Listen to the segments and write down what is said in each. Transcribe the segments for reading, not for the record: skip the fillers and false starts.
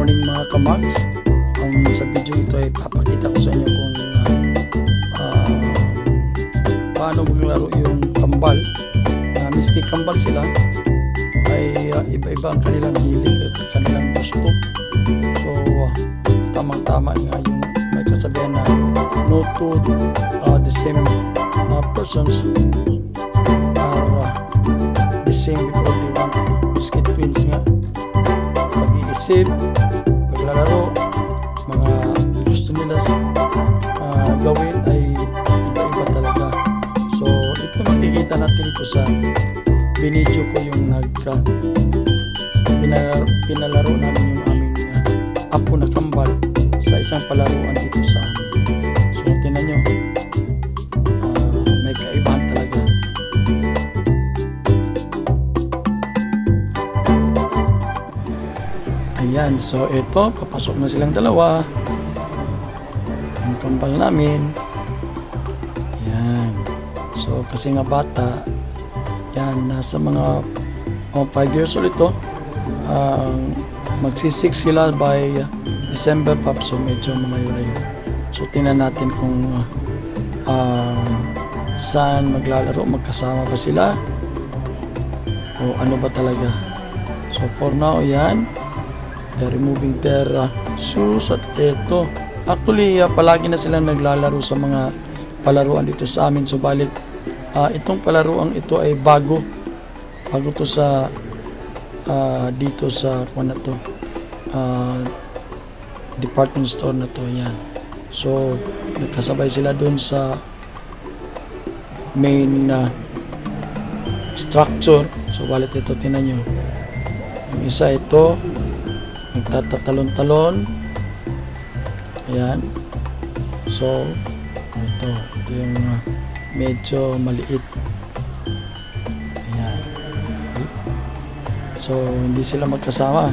morning mga kamags. Sa video ito ay papakita ko sa inyo kung paano maglaro yung kambal. Miski kambal sila ay iba-iba ang kanilang hilig at kanilang gusto. So tamang-tama nga yung may kasabihan na no two the same persons are the same because they want miski twins nga. Pag-iisip, paglalaro, mga gusto nila gawin ay iba-iba talaga. So ito makikita natin ito sa binidyo ko yung pinalaro namin yung aming apo na kambal sa isang palaruan dito sa amin. So tingnan nyo, may kaibahan talaga. Ayan, so ito, papasok na silang dalawa. Ang kambal namin. Ayan. So, kasi nga bata, yan, nasa mga 5 years old ito. Magsi-6 sila by December pa, so medyo malayo-layo. So, tingnan natin kung saan maglalaro, magkasama ba sila o ano ba talaga. So, for now, yan. They're removing their shoes at ito. Actually, palagi na silang naglalaro sa mga palaruan dito sa amin. Subalit, itong palaruan ito ay bago. Bago to sa dito sa department store na to. Yan. So, nagkasabay sila dun sa main structure. So, balit ito, tinan nyo. Yung isa ito, nagtatatalon-talon. Ayan. So, ito yung medyo maliit. Ayan. So, hindi sila magkasama.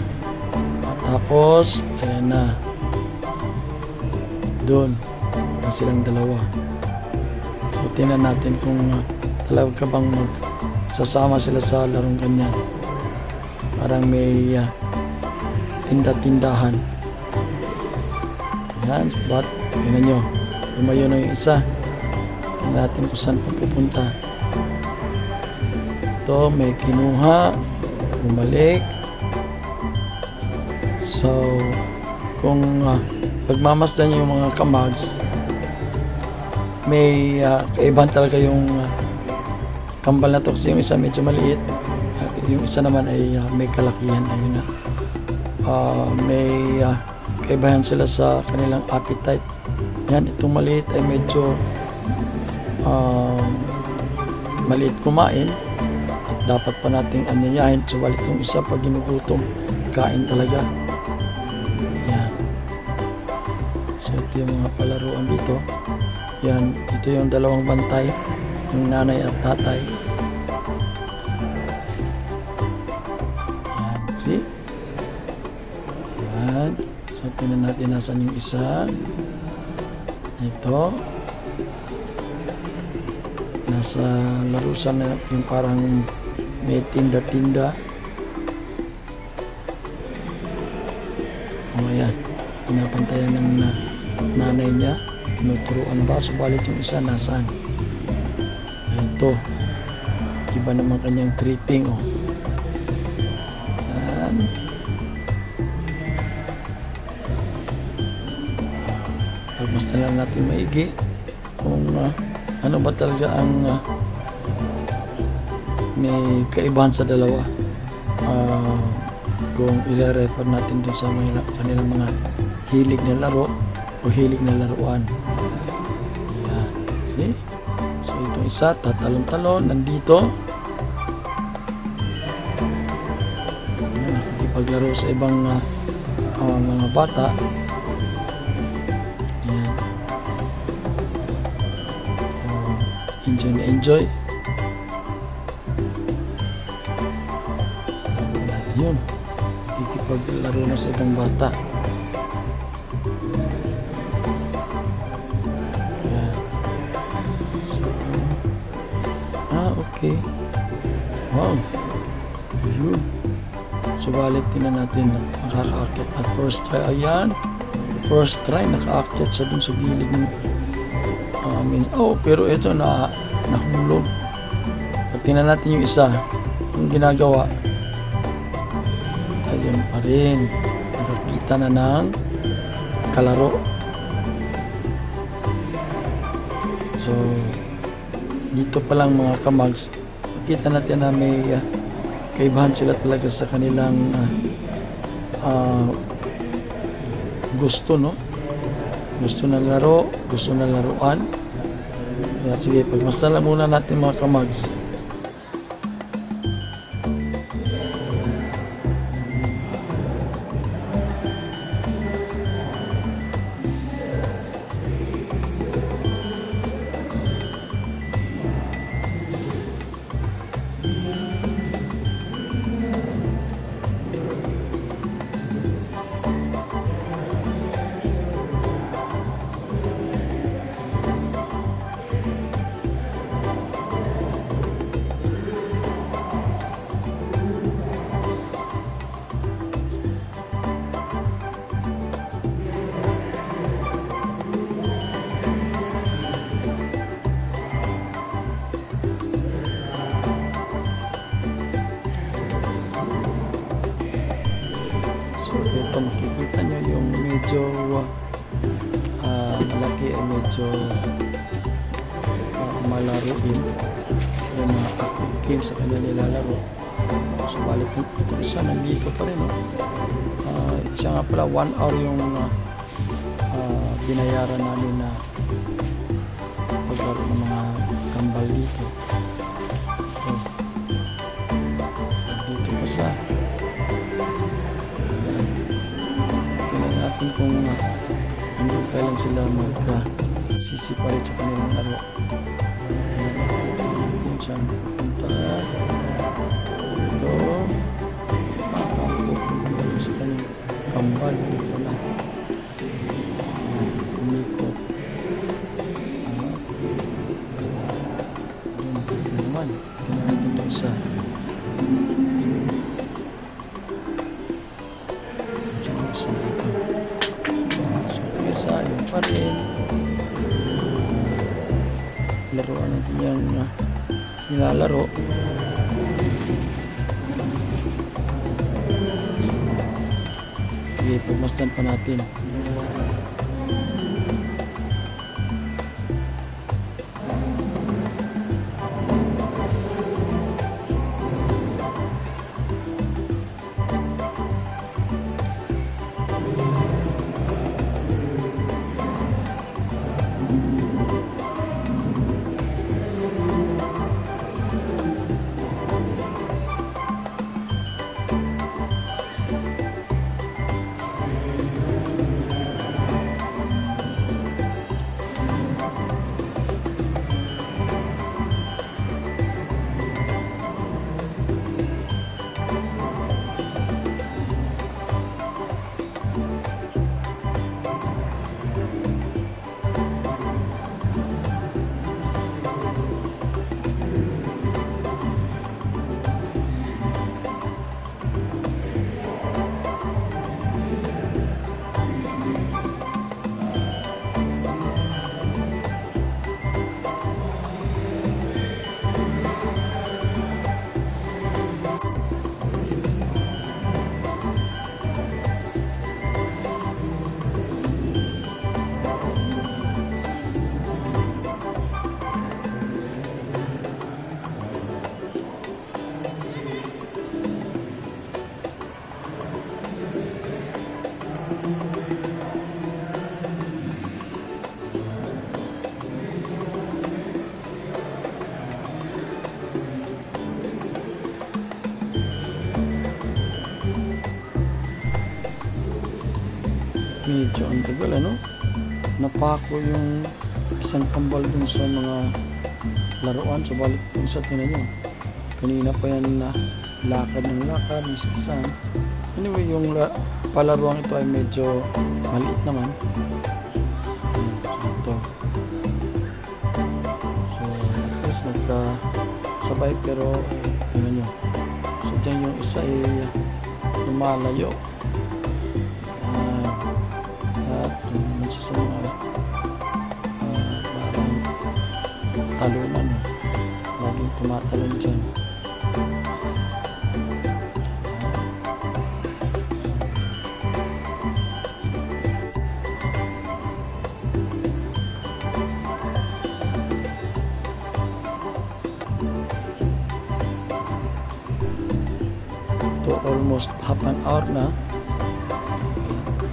Tapos, ayan na. Doon na silang dalawa. So, tingnan natin kung talaga bang magsasama sila sa larong ganyan. Parang may tinda-tindahan. Ayan, but tingnan nyo, lumayo na yung isa. Tingnan natin kung saan pupunta. Ito, may kinuha, bumalik. So, kung pagmamasdan nyo yung mga kamags, may kaibahan talaga yung kambal na to kasi yung isa medyo maliit at yung isa naman ay may kalakihan. Ayun nga. May kaibahan sila sa kanilang appetite. Yan, itong maliit ay medyo maliit kumain at dapat pa nating anyayahin. Subalit itong isa pag ginugutom, kain talaga. Yan. So ito yung mga palaruan dito. Yan, ito yung dalawang bantay, yung nanay at tatay. Yan, see? Yan. So, tingnan natin nasan yung isa. Ito. Nasa larusan na yung parang may tinda-tinda. O, ayan. Pinapantayan ng nanay niya. Tinuturuan ba? Subalit yung isa nasaan? Ito. Iba naman kanyang treating. O. Ayan. Basta lang natin maigi kung ano ba talaga ang may kaibahan sa dalawa. Kung ila-refer natin dun sa kanilang mga hilig na laro o hilig na laruan. Ayan. See? So itong isa, tatalon-talon, nandito. Ayan, nakikipaglaro sa ibang mga bata. Enjoy na enjoy. Yun, ikipaglaro na sa ibang bata. Ayan. So, okay. Wow. Yun. Subalit tingnan natin makakaakyat at first try. Ayan, first try nakaakyat siya dun sa gilid ng pero ito nahulog. At tingnan natin yung isa, yung ginagawa. Ayun pa rin, nakakita na ng kalaro. So dito pa lang mga kamags, makita natin na may kaibahan sila talaga sa kanilang gusto, no? Gusto na laro, gusto na laruan. Kaya sige, pagmasala muna natin mga kamags. So ito makikita nyo yung medyo malaki ay medyo malaruin yung mga active games sa kanya nilalaro. So balik ito isa nandito pa rin, no? Siya nga pala 1 hour yung binayaran namin na paglaro ng mga kambal dito. So, dito pa sa natin kung hanggang kailan sila mag-sisiparit sa kanilang laro. Natin siyang pupunta dito, makakapag sa kanilang kambal dito lang, umikot naman. Tingnan natin ito isa. Sa ito. So, yun pa rin. Laruan natin yung nilalaro. Sige, pagmasdan pa natin. Medyo ang tagal, ano? Napako yung isang kambal dun sa mga laruan. So balik dun sa tingnan nyo, kanina pa yan na lakad ng lakad, isa. Anyway, yung palaruan ito ay medyo maliit naman. So ito, so at least nagkasabay, pero tingnan nyo, so dyan yung isa ay lumalayo. At naman siya sa mga parang talunan. Laging tumatalon dyan. To almost half an hour na.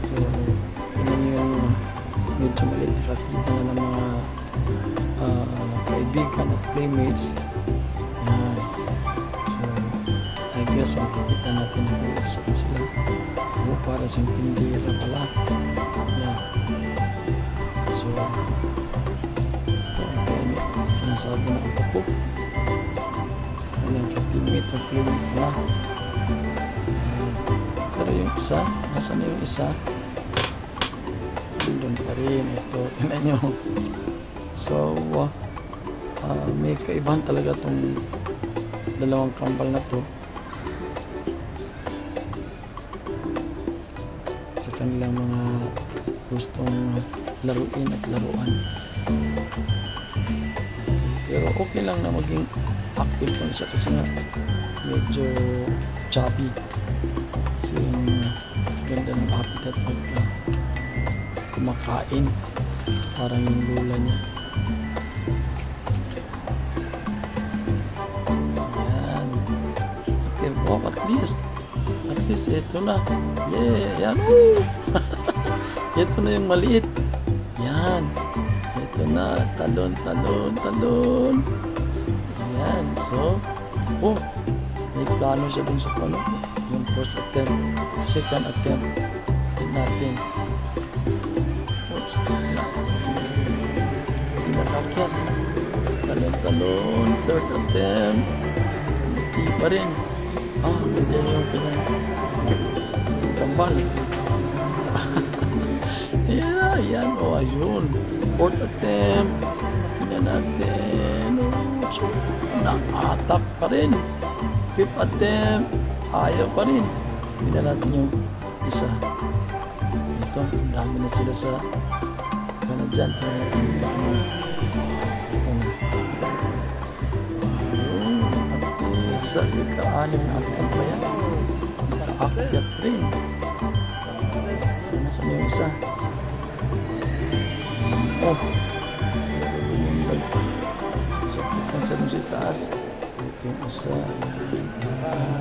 So, yun yung medyo maliit na kita na ng mga kaibigan at playmates. Yan. So, I guess makikita natin na nag-uusap na sila. O, para siyang tindira pala. Yan. So, ito ang sinasabi na ang papo. Kanyang ka-teammate o playmate na. Pero yung isa, nasa na yung isa? Doon pa rin. Ito, tinan nyo. So, may kaibahan talaga itong dalawang kambal na to sa kanilang mga gustong laruin at laruan. Pero okay lang na maging active lang siya kasi nga medyo chubby. Kasi yung ganda ng appetite pag kumakain, parang yung lula niya. Ayan. Okay, wow, at least ito na. Yeah, yan. Ito na yung maliit. Yan. Ito na, talon. Ayan, so may plano siya dun sa pano. Yung first attempt, second attempt natin. Pinakakyat. Talon, third attempt. Hindi pa rin. Hindi yung kambal. Yeah, yan. Ayun. Fourth attempt. Tingnan natin. So, nakatak pa rin. Fifth attempt. Ayaw pa rin. Tingnan natin yung isa. Ito, ang dami na sila sa dyan. Ito na. Ayun. At isa, ika-anim na attempt pa yan. Naka-akyat rin. Nasaan yung isa? Lumundag. Sakitan sa dun sa taas. Ito yung isa.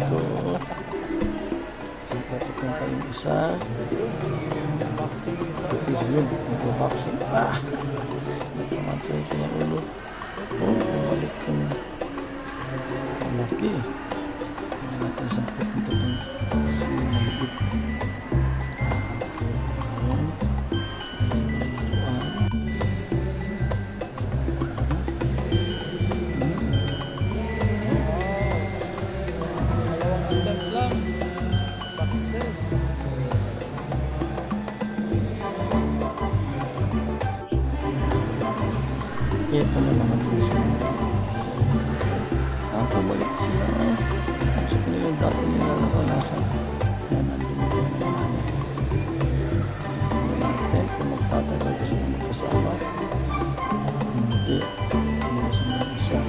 Ito. Sakitan pa yung isa. Ito yun. Nag-boxing. Nagkamatay ko yung ulo. Bumalik yung laki. Tingnan natin saan pupunta itong maliit. Ito naman ang puso. Pumalik sila. Sa kanilang dati nila naranasan na nandun ito ng mga natin kung magtatagal kasi na magkasama. Hindi. Nasa mga isa.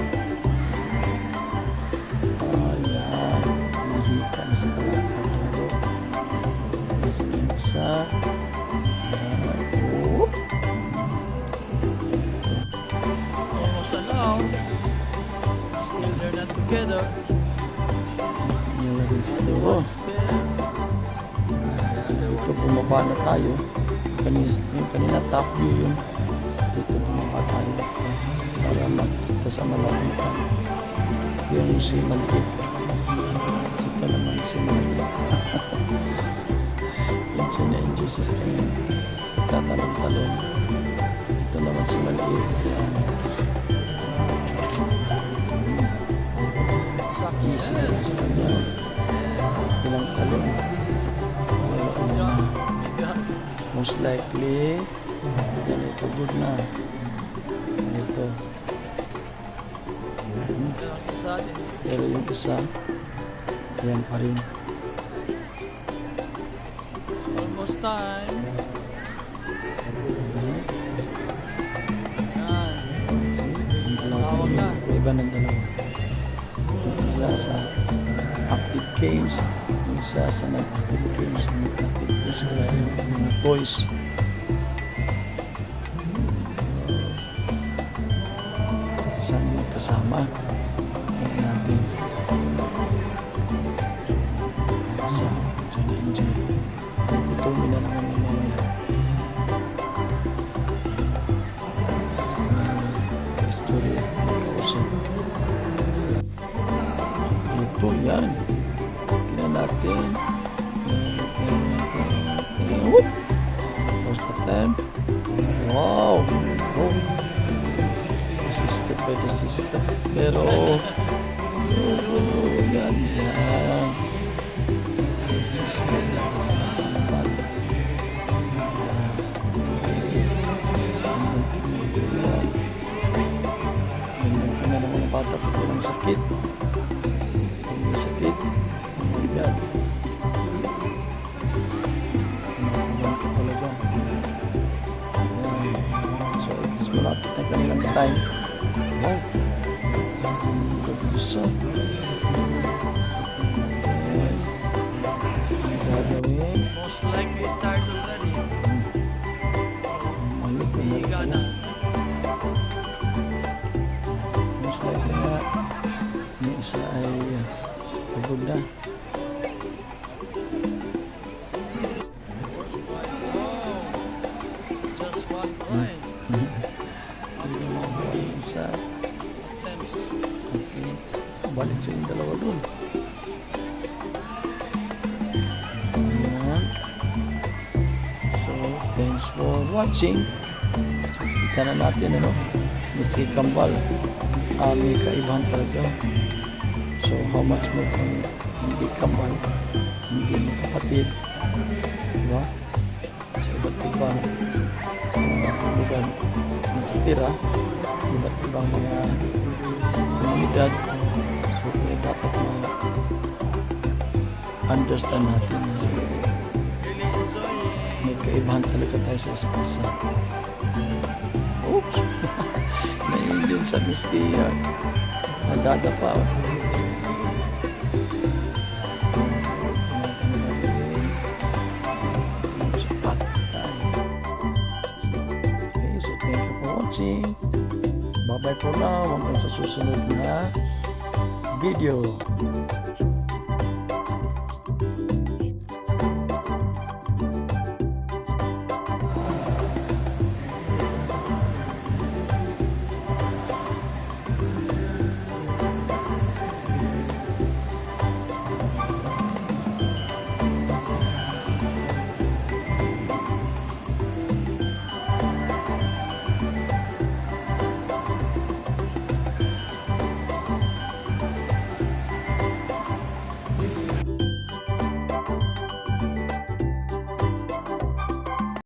Ayan. Nahika na sa kalakang laro. Nasa mga isa. Whoop. Together. Nilagay sa dulo. Ito, bumaba na tayo. Yung kanina top view yun. Dito bumaba tayo. Para makita sa malapitan. Yung si maliit. Ito naman si maliit. Yung siya na-enjoy sa kanyang tatalong-talong. Ito naman si maliit. Ayan. Easy sa kanya. Ilang talong. Pero ayan na. Most likely, yan ito. Good na. Ito. Pero yung isa, ayan pa rin. time. Yan. Tawag na. Iba ng dalawa. Isa sa active games, isa sa non-active games. Active games kaya yung mga toys. Saan yung kasama? Tingnan natin. Sa enjoy. Gutumin na naman ng mamaya. Istorya. Kausap. Ito yan. Tingnan natin. Whoop! How's the time? Wow! Oh. Assisted by the sister. Pero, yan. Sister na sa pag. Tingnan ng mga bata pag walang sakit. May sakit. May bad. Nakabang ka talaga. Ayan. So, I guess malapit na kanilang time. Wow. Gabisa. Ayan. Gagawin. Most likely tired already. Malik na Higa na. Most likely nga yung isa ay pagod na. Oh, just one point. Hindi na mabuhay yung isa. Attempts. Okay. Balik silang dalawa dun. Ayan. So, thanks for watching. So, kita na natin ano. Miski Kambal. May kaibahan talaga. So, how much more kung hindi Kambal, hindi mo kapatid. Diba? Sa iba't ibang lugar natitira, iba't ibang mga komunidad. So, kaya dapat ma-understand natin na Really enjoying. may kaibahan talaga tayo sa isa't isa. Oops! Naiindiyon sa miski nadadapa. Okay, so thank you for watching. Bye-bye for now. Hanggang sa susunod na video.